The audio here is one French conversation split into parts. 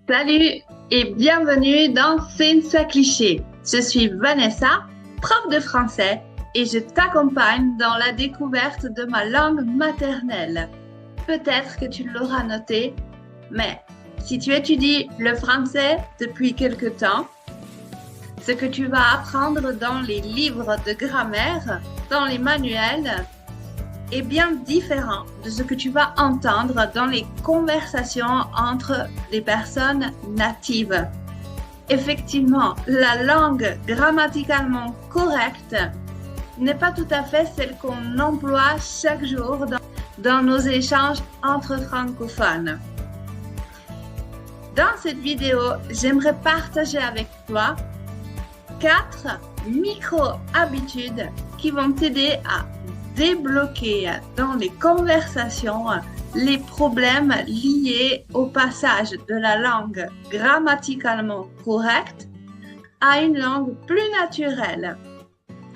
Salut et bienvenue dans C'est ça cliché. Je suis Vanessa, prof de français et je t'accompagne dans la découverte de ma langue maternelle. Peut-être que tu l'auras noté, mais si tu étudies le français depuis quelque temps, ce que tu vas apprendre dans les livres de grammaire, dans les manuels, est bien différent de ce que tu vas entendre dans les conversations entre les personnes natives. Effectivement, la langue grammaticalement correcte n'est pas tout à fait celle qu'on emploie chaque jour dans nos échanges entre francophones. Dans cette vidéo, j'aimerais partager avec toi 4 micro-habitudes qui vont t'aider à débloquer dans les conversations les problèmes liés au passage de la langue grammaticalement correcte à une langue plus naturelle.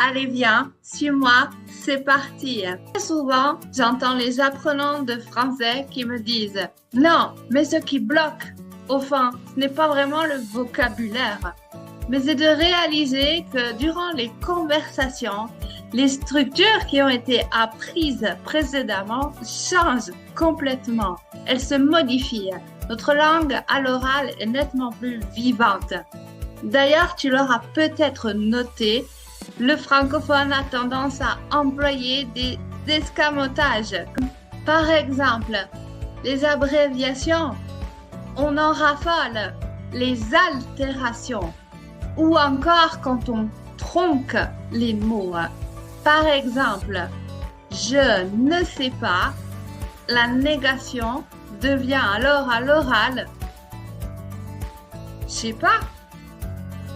Allez, viens, suis-moi, c'est parti. Très souvent, j'entends les apprenants de français qui me disent « Non, mais ce qui bloque, au fond, ce n'est pas vraiment le vocabulaire, mais c'est de réaliser que durant les conversations, les structures qui ont été apprises précédemment changent complètement. Elles se modifient. Notre langue à l'oral est nettement plus vivante. D'ailleurs, tu l'auras peut-être noté, le francophone a tendance à employer des escamotages. Par exemple, les abréviations, on en raffole, les altérations, ou encore quand on tronque les mots. Par exemple, je ne sais pas, la négation devient alors à l'oral je sais pas.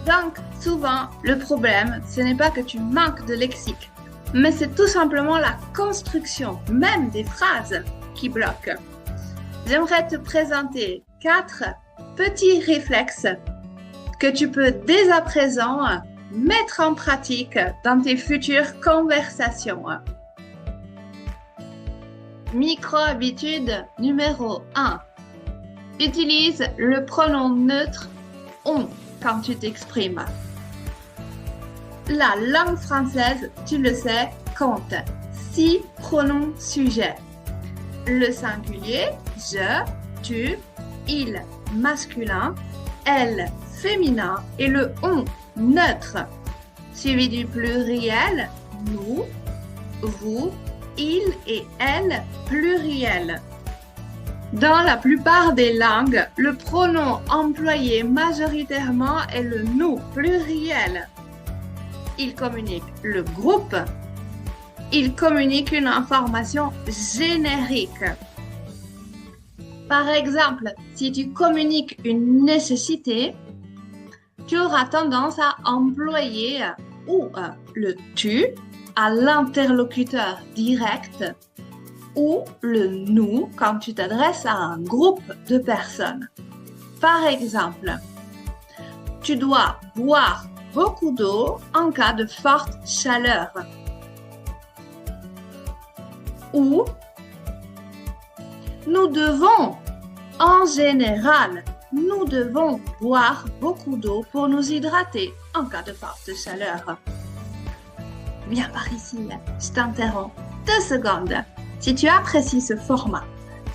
Donc, souvent, le problème, ce n'est pas que tu manques de lexique, mais c'est tout simplement la construction, même des phrases, qui bloque. J'aimerais te présenter 4 petits réflexes que tu peux dès à présent mettre en pratique dans tes futures conversations. Micro-habitude numéro 1. Utilise le pronom neutre « on » quand tu t'exprimes. La langue française, tu le sais, compte 6 pronoms sujets. Le singulier, je, tu, il, masculin, elle, féminin et le on, neutre, suivi du pluriel, nous, vous, il et elle, pluriel. Dans la plupart des langues, le pronom employé majoritairement est le nous, pluriel. Il communique le groupe. Il communique une information générique. Par exemple, si tu communiques une nécessité, tu auras tendance à employer ou le tu à l'interlocuteur direct ou le nous quand tu t'adresses à un groupe de personnes. Par exemple, tu dois boire beaucoup d'eau en cas de forte chaleur. Ou nous devons, en général, nous devons boire beaucoup d'eau pour nous hydrater en cas de forte chaleur. Viens par ici, je t'interromps 2 secondes. Si tu apprécies ce format,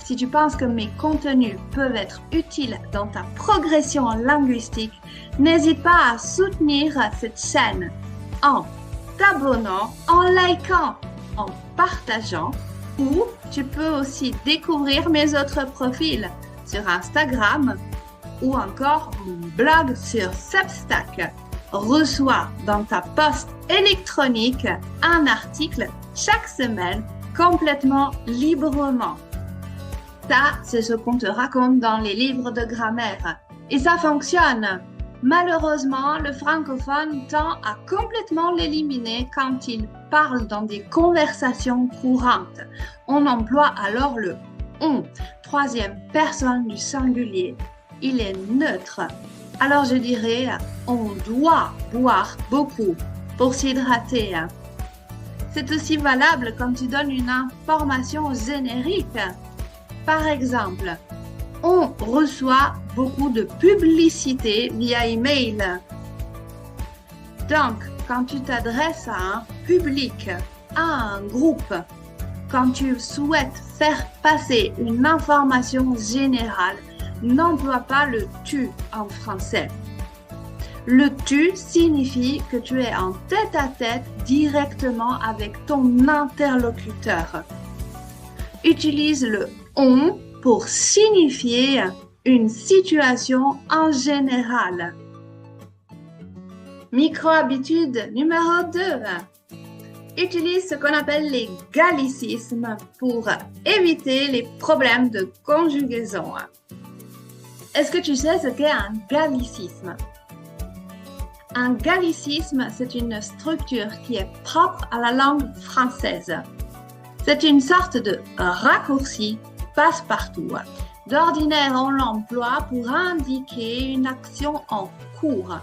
si tu penses que mes contenus peuvent être utiles dans ta progression linguistique, n'hésite pas à soutenir cette chaîne en t'abonnant, en likant, en partageant, ou tu peux aussi découvrir mes autres profils sur Instagram ou encore mon blog sur Substack. Reçois dans ta poste électronique un article chaque semaine complètement librement. Ça, c'est ce qu'on te raconte dans les livres de grammaire. Et ça fonctionne. Malheureusement, le francophone tend à complètement l'éliminer quand il parle dans des conversations courantes. On emploie alors le on, 3e personne du singulier. Il est neutre. Alors je dirais, on doit boire beaucoup pour s'hydrater. C'est aussi valable quand tu donnes une information générique. Par exemple, On reçoit beaucoup de publicité via email. Donc, quand tu t'adresses à un public, à un groupe, quand tu souhaites faire passer une information générale, n'emploie pas le tu en français. Le tu signifie que tu es en tête-à-tête directement avec ton interlocuteur. Utilise le on pour signifier une situation en général. Micro-habitude numéro 2. Utilise ce qu'on appelle les gallicismes pour éviter les problèmes de conjugaison. Est-ce que tu sais ce qu'est un gallicisme? Un gallicisme, c'est une structure qui est propre à la langue française. C'est une sorte de raccourci passe-partout. D'ordinaire, on l'emploie pour indiquer une action en cours.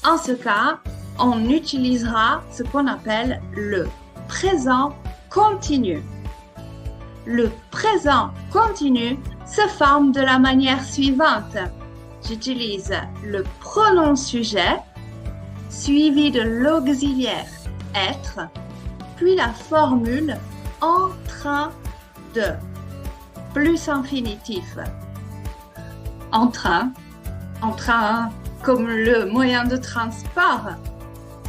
En ce cas, on utilisera ce qu'on appelle le présent continu. Le présent continu se forme de la manière suivante. J'utilise le pronom sujet suivi de l'auxiliaire être, puis la formule en train de, plus infinitif. En train comme le moyen de transport.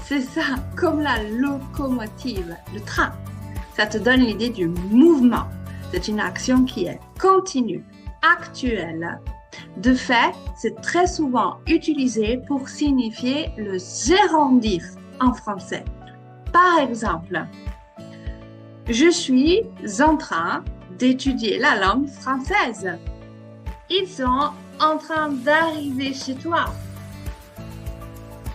C'est ça, comme la locomotive, le train. Ça te donne l'idée du mouvement. C'est une action qui est continue, actuelle. De fait, c'est très souvent utilisé pour signifier le gérondif en français. Par exemple, je suis en train d'étudier la langue française. Ils sont en train d'arriver chez toi.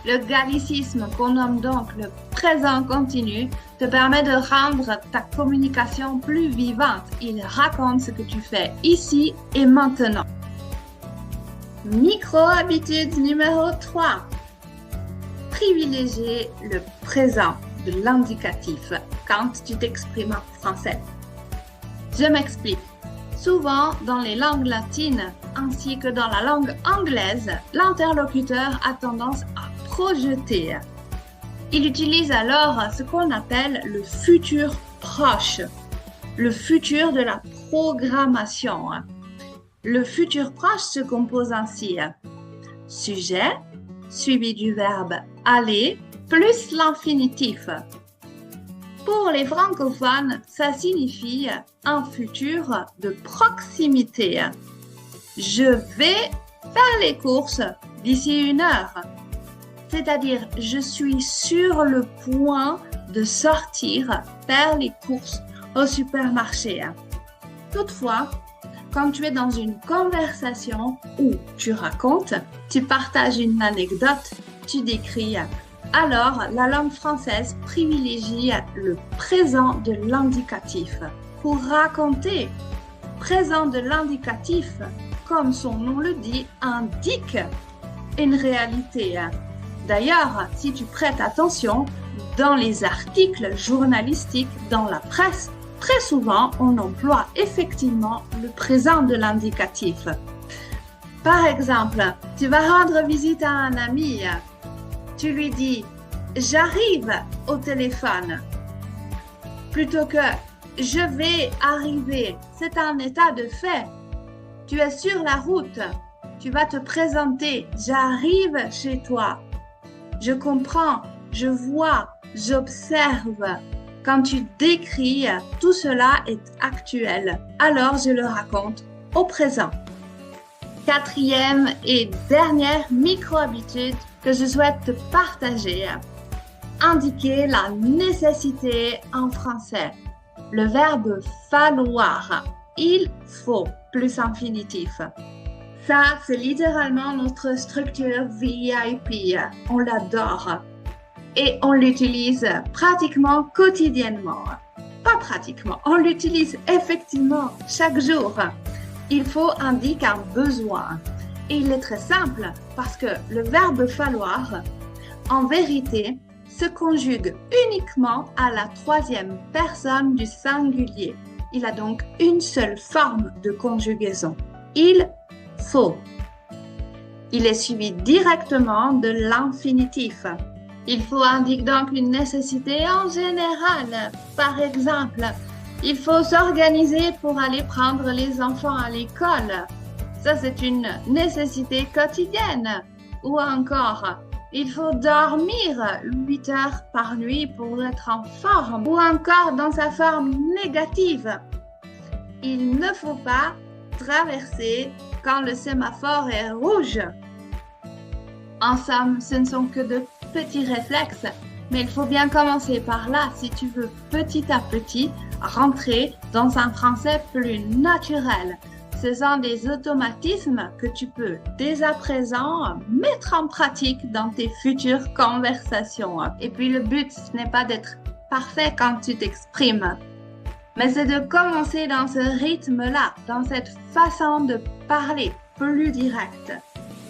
Le gallicisme, qu'on nomme donc le présent continu, te permet de rendre ta communication plus vivante. Il raconte ce que tu fais ici et maintenant. Micro-habitude numéro 3. Privilégier le présent de l'indicatif quand tu t'exprimes en français. Je m'explique. Souvent, dans les langues latines ainsi que dans la langue anglaise, l'interlocuteur a tendance à projeter. Il utilise alors ce qu'on appelle le futur proche, le futur de la programmation. Le futur proche se compose ainsi: sujet suivi du verbe aller plus l'infinitif. Pour les francophones, ça signifie un futur de proximité. Je vais faire les courses d'ici 1 heure. C'est-à-dire, je suis sur le point de sortir faire les courses au supermarché. Toutefois, quand tu es dans une conversation où tu racontes, tu partages une anecdote, tu décris, alors la langue française privilégie le présent de l'indicatif. Pour raconter, présent de l'indicatif, comme son nom le dit, indique une réalité. D'ailleurs, si tu prêtes attention, dans les articles journalistiques, dans la presse, très souvent, on emploie effectivement le présent de l'indicatif. Par exemple, tu vas rendre visite à un ami. Tu lui dis « j'arrive au téléphone » plutôt que « je vais arriver ». C'est un état de fait. Tu es sur la route. Tu vas te présenter « j'arrive chez toi ». Je comprends, je vois, j'observe. Quand tu décris, tout cela est actuel. Alors, je le raconte au présent. 4e et dernière micro-habitude que je souhaite te partager. Indiquer la nécessité en français. Le verbe falloir. Il faut plus infinitif. Ça, c'est littéralement notre structure VIP. On l'adore. Et on l'utilise pratiquement quotidiennement. Pas pratiquement, on l'utilise effectivement chaque jour. Il faut indiquer un besoin. Et il est très simple parce que le verbe falloir, en vérité, se conjugue uniquement à la 3e personne du singulier. Il a donc une seule forme de conjugaison. Il faut. Il est suivi directement de l'infinitif. Il faut indique donc une nécessité en général. Par exemple, il faut s'organiser pour aller prendre les enfants à l'école. Ça, c'est une nécessité quotidienne. Ou encore, il faut dormir 8 heures par nuit pour être en forme. Ou encore, dans sa forme négative, il ne faut pas traverser quand le sémaphore est rouge. En somme, ce ne sont que de petits réflexes, mais il faut bien commencer par là si tu veux petit à petit rentrer dans un français plus naturel. Ce sont des automatismes que tu peux dès à présent mettre en pratique dans tes futures conversations. Et puis le but, ce n'est pas d'être parfait quand tu t'exprimes, mais c'est de commencer dans ce rythme-là, dans cette façon de parler plus directe,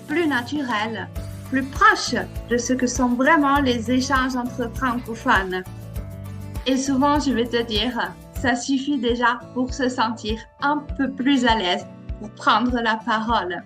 plus naturelle, plus proche de ce que sont vraiment les échanges entre francophones. Et souvent, je vais te dire, ça suffit déjà pour se sentir un peu plus à l'aise pour prendre la parole.